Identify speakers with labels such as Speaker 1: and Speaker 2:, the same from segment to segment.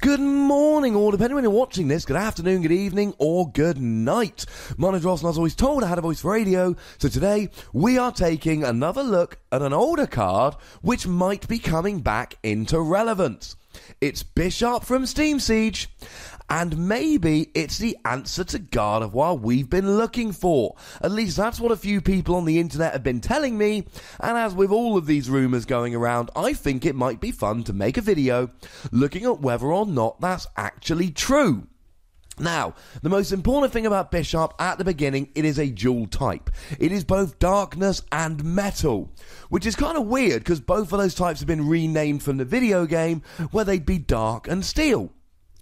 Speaker 1: Good morning, or depending when you're watching this, good afternoon, good evening, or good night. My name's Ross, and as always told, I had a voice for radio. So today, we are taking another look at an older card which might be coming back into relevance. It's Bisharp from Steam Siege, and maybe it's the answer to Gardevoir we've been looking for. At least that's what a few people on the internet have been telling me, and as with all of these rumours going around, I think it might be fun to make a video looking at whether or not that's actually true. Now, the most important thing about Bisharp at the beginning, it is a dual type. It is both darkness and metal, which is kind of weird because both of those types have been renamed from the video game where they'd be dark and steel.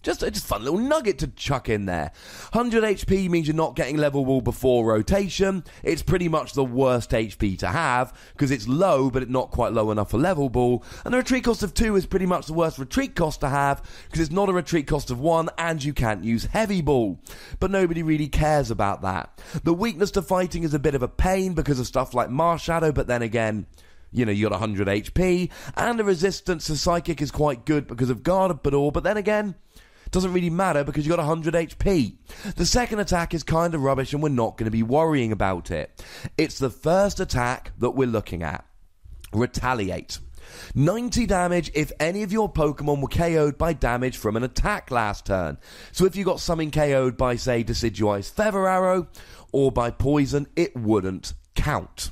Speaker 1: Just a fun little nugget to chuck in there. 100 HP means you're not getting level ball before rotation. It's pretty much the worst HP to have because it's low but it's not quite low enough for level ball. And the retreat cost of 2 is pretty much the worst retreat cost to have because it's not a retreat cost of 1 and you can't use heavy ball. But nobody really cares about that. The weakness to fighting is a bit of a pain because of stuff like Marshadow, but then again, you know, you got 100 HP. And the resistance to Psychic is quite good because of Gardevoir, but then again, doesn't really matter because you got 100 HP. The second attack is kind of rubbish and we're not going to be worrying about it. It's the first attack that we're looking at. Retaliate. 90 damage if any of your Pokemon were KO'd by damage from an attack last turn. So if you got something KO'd by, say, Decidueye's Feather Arrow or by poison, it wouldn't count.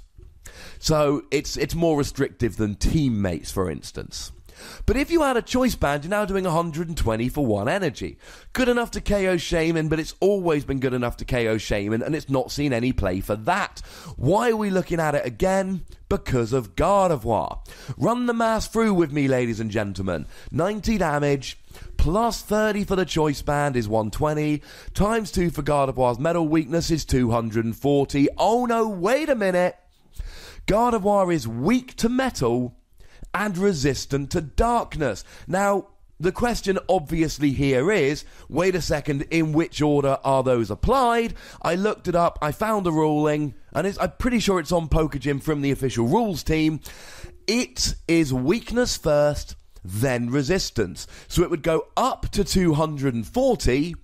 Speaker 1: So it's more restrictive than Teammates, for instance. But if you had a choice band, you're now doing 120 for 1 energy. Good enough to KO Shaman, but it's always been good enough to KO Shaman, and it's not seen any play for that. Why are we looking at it again? Because of Gardevoir. Run the math through with me, ladies and gentlemen. 90 damage, plus 30 for the choice band is 120, times 2 for Gardevoir's metal weakness is 240. Oh no, wait a minute. Gardevoir is weak to metal and resistant to darkness. Now, the question obviously here is, wait a second, in which order are those applied? I looked it up, I found a ruling, and I'm pretty sure it's on PokeGym from the official rules team. It is weakness first, then resistance. So it would go up to 240,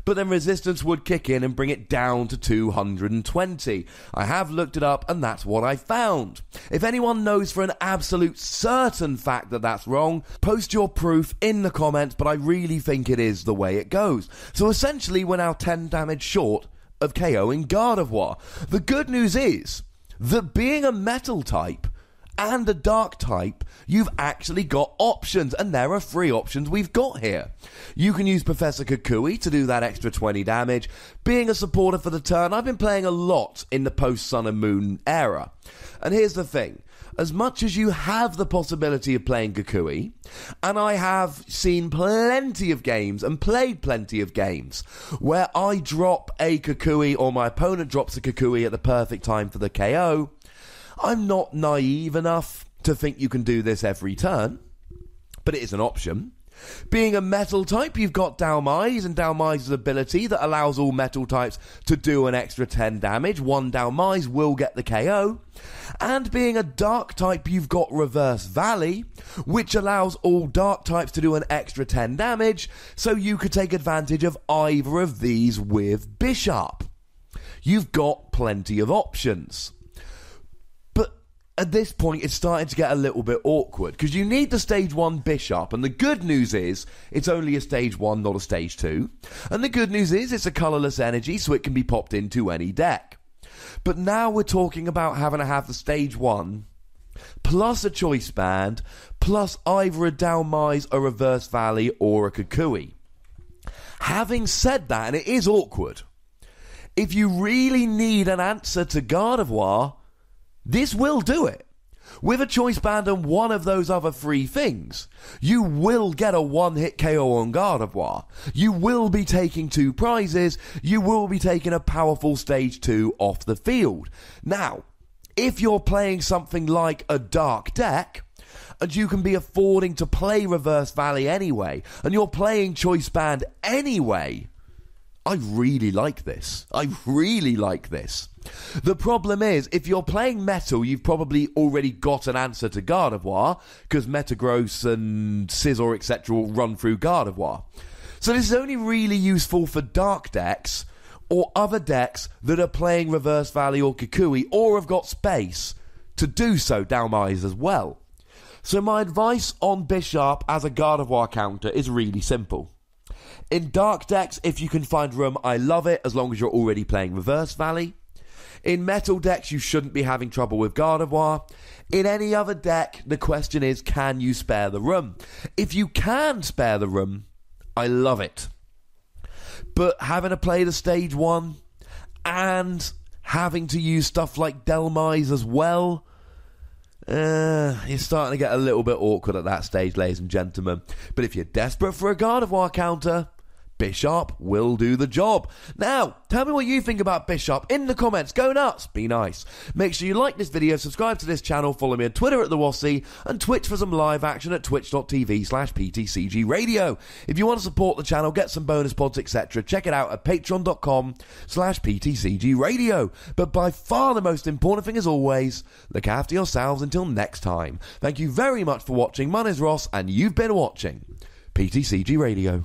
Speaker 1: but then resistance would kick in and bring it down to 220. I have looked it up and that's what I found. If anyone knows for an absolute certain fact that that's wrong, post your proof in the comments, but I really think it is the way it goes. So essentially we're now 10 damage short of KOing Gardevoir. The good news is that being a metal type and a dark type, you've actually got options, and there are 3 options we've got here. You can use Professor Kukui to do that extra 20 damage. Being a supporter for the turn, I've been playing a lot in the post-Sun and Moon era. And here's the thing. As much as you have the possibility of playing Kukui, and I have seen plenty of games and played plenty of games where I drop a Kukui or my opponent drops a Kukui at the perfect time for the KO, I'm not naive enough to think you can do this every turn, but it is an option. Being a metal type, you've got Dowmise, and Dowmise's ability that allows all metal types to do an extra 10 damage. 1 Dowmise will get the KO. And being a dark type, you've got Reverse Valley, which allows all dark types to do an extra 10 damage, so you could take advantage of either of these with Bisharp. You've got plenty of options. At this point, it's starting to get a little bit awkward because you need the stage 1 Bisharp, and the good news is it's only a stage 1, not a stage 2. And the good news is it's a colourless energy, so it can be popped into any deck. But now we're talking about having to have the stage 1 plus a choice band plus either a Dowmise, a Reverse Valley, or a Kukui. Having said that, and it is awkward, if you really need an answer to Gardevoir, this will do it. With a choice band and one of those other 3 things, you will get a 1-hit KO on Gardevoir. You will be taking 2 prizes. You will be taking a powerful stage 2 off the field. Now, if you're playing something like a dark deck, and you can be affording to play Reverse Valley anyway, and you're playing choice band anyway, I really like this. I really like this. The problem is, if you're playing Metal, you've probably already got an answer to Gardevoir, because Metagross and Scizor, etc. will run through Gardevoir. So this is only really useful for Dark decks, or other decks that are playing Reverse Valley or Kukui, or have got space to do so down eyes as well. So my advice on Bisharp as a Gardevoir counter is really simple. In Dark decks, if you can find room, I love it, as long as you're already playing Reverse Valley. In Metal decks, you shouldn't be having trouble with Gardevoir. In any other deck, the question is, can you spare the room? If you can spare the room, I love it. But having to play the stage 1 and having to use stuff like Delmise as well, it's starting to get a little bit awkward at that stage, ladies and gentlemen. But if you're desperate for a Gardevoir counter, Bisharp will do the job. Now, tell me what you think about Bisharp in the comments. Go nuts. Be nice. Make sure you like this video, subscribe to this channel, follow me on Twitter at TheWassy, and Twitch for some live action at twitch.tv/PTCGRadio. If you want to support the channel, get some bonus pods, etc., check it out at patreon.com/PTCGRadio. But by far the most important thing, as always, look after yourselves until next time. Thank you very much for watching. My name is Ross, and you've been watching PTCG Radio.